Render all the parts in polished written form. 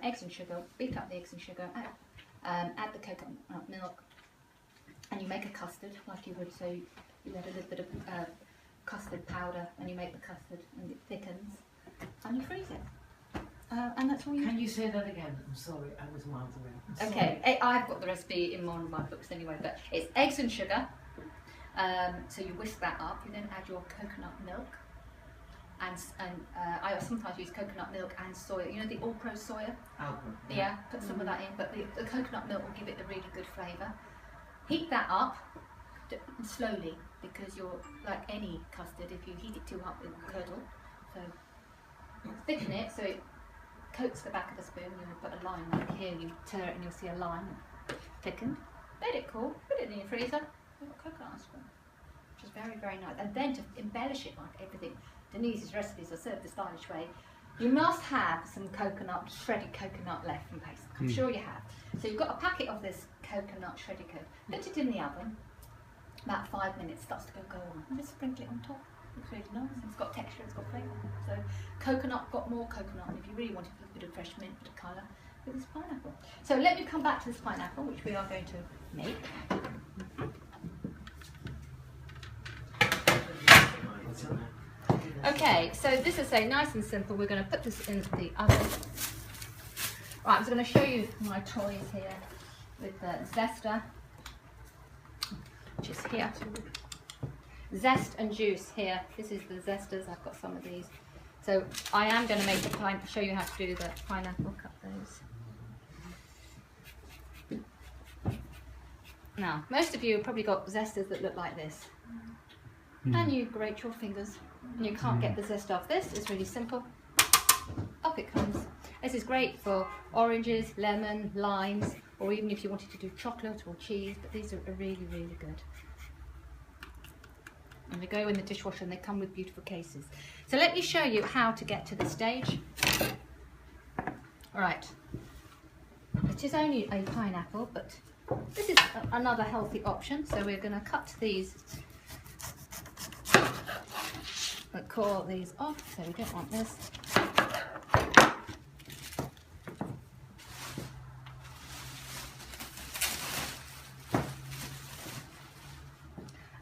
eggs and sugar, beat up the eggs and sugar, add the coconut milk, and you make a custard like you would. So you add a little bit of custard powder, and you make the custard, and it thickens, and you freeze it. And that's all you. Can you say that again? I'm sorry, I was miles away. Okay, I've got the recipe in one of my books anyway, but it's eggs and sugar. So you whisk that up. You then add your coconut milk, and I sometimes use coconut milk and soya. You know the all-pro soya. Yeah, put some of that in, but the coconut milk will give it a really good flavour. Heat that up slowly, because you're like any custard. If you heat it too up, it will curdle. So thicken it so it coats the back of the spoon. You'll put a line like here, you tear it and you'll see a line thickened. Let it cool, put it in your freezer. You've got coconut ice cream, which is very, very nice. And then to embellish it like everything, Denise's recipes are served the stylish way. You must have some coconut, shredded coconut left from paste. I'm sure you have. So you've got a packet of this coconut shredded coconut. Put it in the oven. About 5 minutes, starts to go on. And just sprinkle it on top. It's really nice. It's got texture, it's got flavour. So coconut, got more coconut. And if you really wanted a bit of fresh mint, bit of colour, with this pineapple. So let me come back to this pineapple, which we are going to make. Okay, so this is nice and simple. We're going to put this in the oven. Right, I'm just going to show you my toys here with the zester, which is here. Zest and juice here. This is the zesters. I've got some of these. So I am going to make the show you how to do the pineapple. Cut those. Now, most of you have probably got zesters that look like this. And you grate your fingers, and you can't get the zest off. This is really simple. Up it comes. This is great for oranges, lemon, limes, or even if you wanted to do chocolate or cheese, but these are really, really good. And they go in the dishwasher and they come with beautiful cases. So let me show you how to get to the stage. All right. It is only a pineapple, but this is another healthy option. So we're going to cut these, core these off, so we don't want this.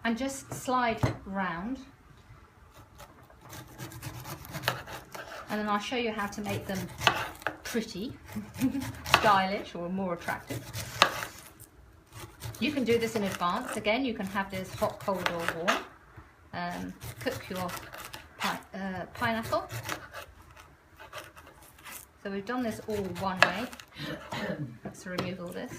And just slide round, and then I'll show you how to make them pretty, stylish, or more attractive. You can do this in advance. Again, you can have this hot, cold, or warm. Cook your pineapple. So we've done this all one way. Let's remove all this.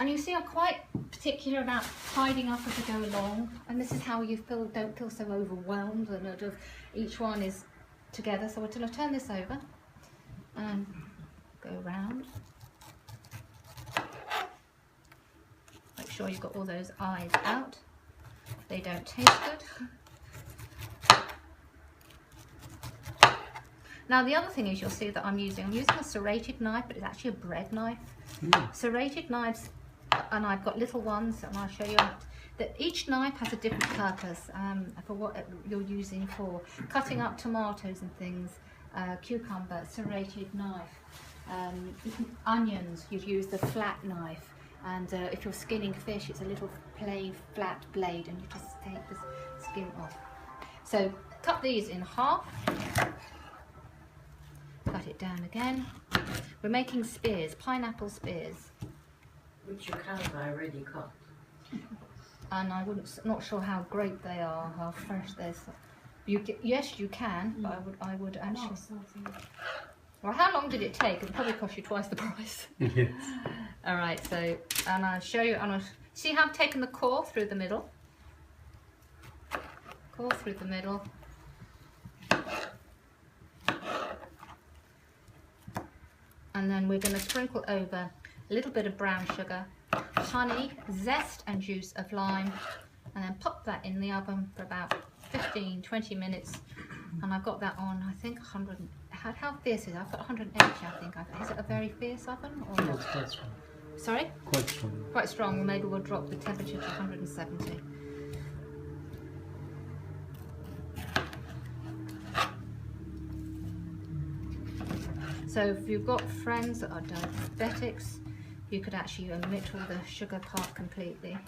And you see I'm quite particular about tidying up as we go along, and this is how you don't feel so overwhelmed, and each one is together. So until I turn this over and go round, make sure you've got all those eyes out. They don't taste good. Now the other thing is, you'll see that I'm using a serrated knife, but it's actually a bread knife. Serrated knives, and I've got little ones, and I'll show you that each knife has a different purpose for what you're using for cutting up tomatoes and things, cucumber, serrated knife, onions, you'd use the flat knife, and if you're skinning fish, it's a little plain flat blade, and you just take the skin off. So cut these in half, cut it down again. We're making spears, pineapple spears. Which you can buy already cut. And not sure how great they are, how fresh they're. Yes, you can, but I would actually. Well, how long did it take? It'll probably cost you twice the price. Yes. All right, so, and I'll show you, and I'll see how I've taken the core through the middle. Core through the middle. And then we're going to sprinkle over a little bit of brown sugar, honey, zest and juice of lime, and then pop that in the oven for about 15-20 minutes. And I've got that on, I think, 100. How fierce is it? I've got 180, I think. Is it a very fierce oven? Or not? It's quite strong. Sorry? Quite strong. Quite strong. Well, maybe we'll drop the temperature to 170. So if you've got friends that are diabetics, you could actually omit all the sugar part completely,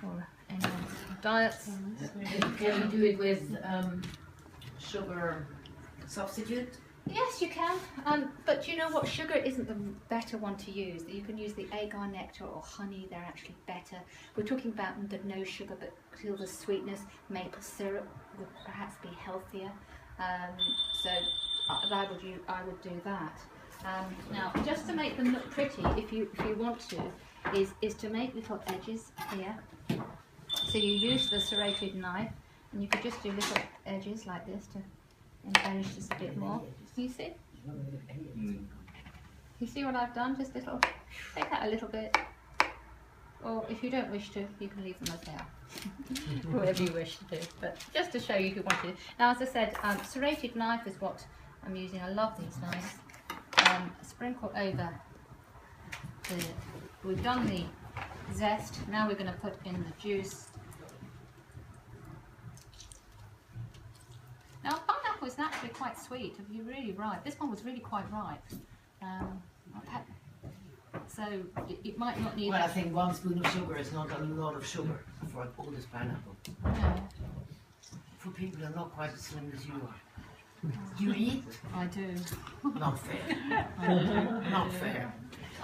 or anyone's diets. Can we do it with sugar substitute? Yes, you can, but you know what? Sugar isn't the better one to use. You can use the agar nectar or honey, they're actually better. We're talking about the no sugar, but still the sweetness. Maple syrup would perhaps be healthier. So I would do that. Now, just to make them look pretty, if you want to, is to make little edges here. So you use the serrated knife, and you could just do little edges like this to embellish this a bit more. You see? You see what I've done? Just little, take out a little bit. Or if you don't wish to, you can leave them as they are. Whatever you wish to do. But just to show you if you want to. Now, as I said, serrated knife is what I'm using. I love these knives. Sprinkle over we've done the zest. Now we're going to put in the juice. Now, pineapple is naturally quite sweet. If you're really ripe, this one was really quite ripe. So it might not need. Well, I think 1 spoon of sugar is not a lot of sugar for all this pineapple. No. For people who are not quite as slim as you are. Do you eat? I do. Not fair. Not fair.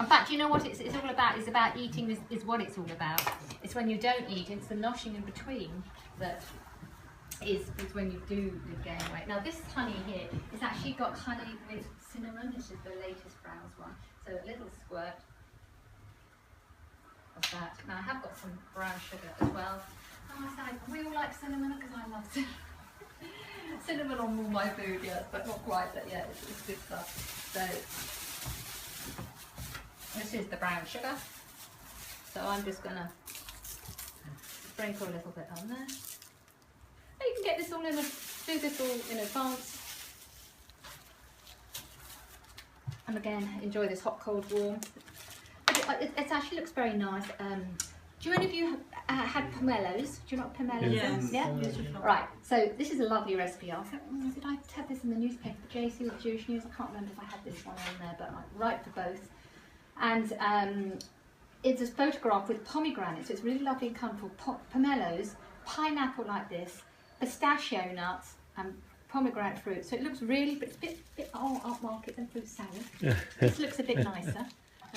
In fact, you know what it's all about? It's about eating is what it's all about. It's when you don't eat, it's the noshing in between that is when you do gain weight. Now this honey here is actually got honey with cinnamon. This is the latest Browse one. So a little squirt of that. Now I have got some brown sugar as well. Oh, I said, we all like cinnamon because I love cinnamon. Cinnamon on all my food, yes, but not quite, but yeah, it's good stuff. So this is the brown sugar. So I'm just gonna sprinkle a little bit on there. You can get this all do this all in advance. And again, enjoy this hot, cold, warm. It actually looks very nice. Do any of you had pomelos? Do you know what pomelos is? Yeah? Right, so this is a lovely recipe. I thought, did I have this in the newspaper, the JC or the Jewish News? I can't remember if I had this one on there, but I write for both. And it's a photograph with pomegranates, so it's really lovely and colourful. Pomelos, pineapple like this, pistachio nuts, and pomegranate fruit. So it looks really, but it's a bit upmarket than fruit salad. This looks a bit nicer.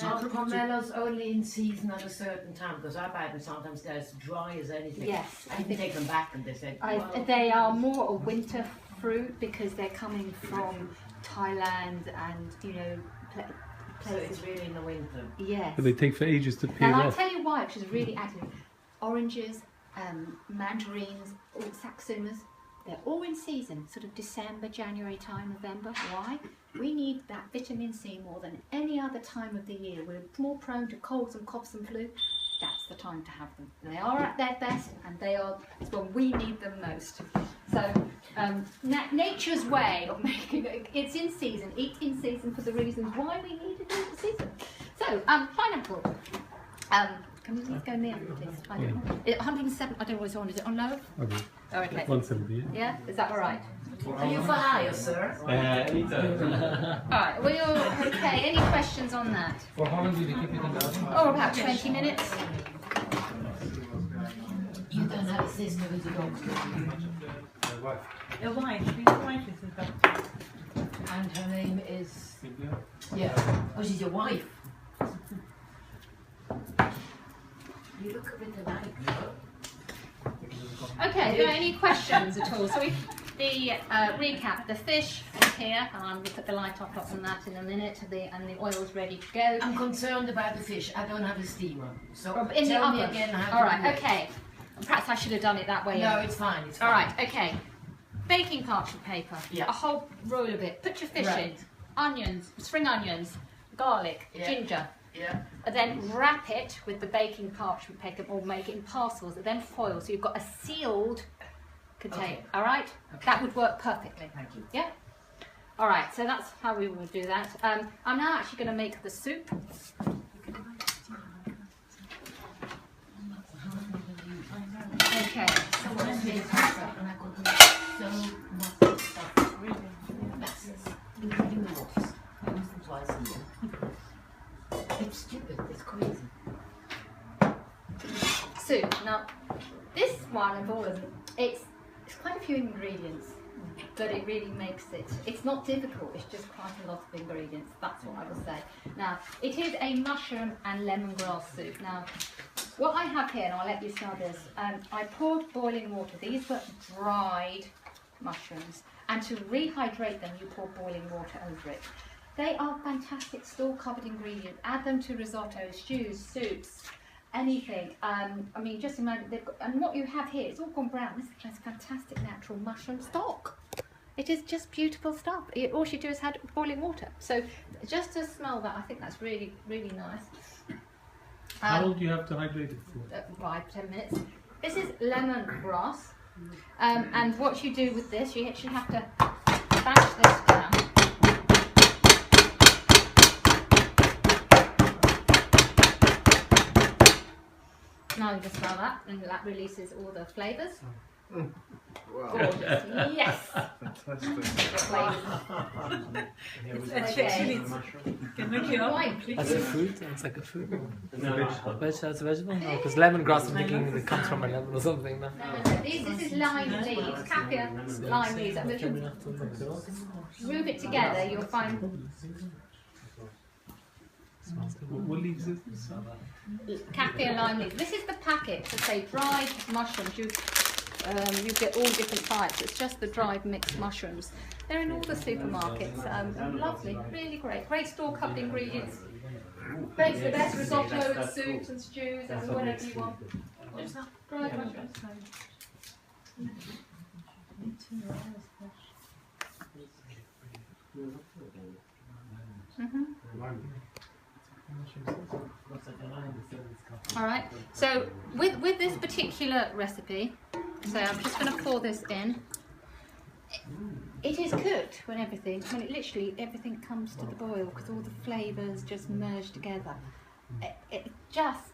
Are pomelos only in season at a certain time? Because I buy them sometimes they're as dry as anything. Yes. I can take them back and they say, they are more a winter fruit because they're coming from Thailand and, you know, so it's really in the winter. Yes. But they take for ages to peel I'll off. tell you why, which is really active. Oranges, mandarins, all satsumas, they're all in season, sort of December, January time, November. Why? We need that vitamin C more than any other time of the year. We're more prone to colds and coughs and flu. That's the time to have them. They are at their best, and it's when we need them most. So, nature's way of making it's in season. Eat in season for the reasons why we need it in season. So, pineapple. Can we just go near it, please? I don't know. 107. I don't know what it's on. Is it on low? Okay. Oh, okay. 170. Yeah. Is that all right? Are you for hire, sir? Alright, well you're okay. Any questions on that? For how long did you keep it in the oven? Oh, about 20 minutes. You don't have a sister with a dog. Your wife, your wife is a doctor. And her name is... Yeah. Oh, she's your wife. You look a bit alike, no? Okay, are there any questions at all? So the recap, the fish is here, and I'm going to put the light off on that in a minute, and the oil's ready to go. I'm concerned about the fish. I don't have a steamer. So In the tell me oven. again how All to do right, it. okay. Perhaps I should have done it that way. No, it's fine. It's fine. All right, okay. Baking parchment paper. Yeah. A whole roll of it. Put your fish Right. in. Onions, spring onions, garlic, Yeah. ginger. Yeah. And then wrap it with the baking parchment paper, or make it in parcels, and then foil, so you've got a sealed container. Okay. All right, Okay. that would work perfectly. Thank you. Yeah. All right, so that's how we will do that. I'm now actually going to make the soup. Okay. So what is this? And I got so much stuff. Including the wolves. It's stupid. It's crazy. Soup. Now, this one of all of them, it's quite a few ingredients, but it really makes it. It's not difficult. It's just quite a lot of ingredients. That's what I will say. Now, it is a mushroom and lemongrass soup. Now, what I have here, and I'll let you smell this. I poured boiling water. These were dried mushrooms, and to rehydrate them, you pour boiling water over it. They are fantastic store-covered ingredients. Add them to risotto, stews, soups, anything. I mean, just imagine they've got, and what you have here, it's all gone brown. This is fantastic natural mushroom stock. It is just beautiful stuff. All you do is add boiling water. So just to smell that, I think that's really, really nice. How long do you have to hydrate it for? 5-10 minutes. This is lemongrass, and what you do with this, you actually have to bash this down. Now you can smell that, and that releases all the flavours. Wow. Gorgeous, yes! Fantastic. It's actually can make you up. As a fruit, it's like a fruit. As a vegetable? No, because lemongrass, I'm thinking it comes from a lemon or something. No? No. This is lime leaves, Kaffir lime leaves. And if you move it together, you'll find What leaves is this? Kaffir lime leaves. This is the packet to say dried mushrooms. You get all different types. It's just the dried mixed mushrooms. They're in all the supermarkets. Lovely, really great. Great store-covered ingredients. Makes the best risotto and soups and stews and whatever you want. What's that? Dried mushrooms. All right. So with this particular recipe, so I'm just going to pour this in. It is cooked when it literally everything comes to the boil because all the flavours just merge together. It just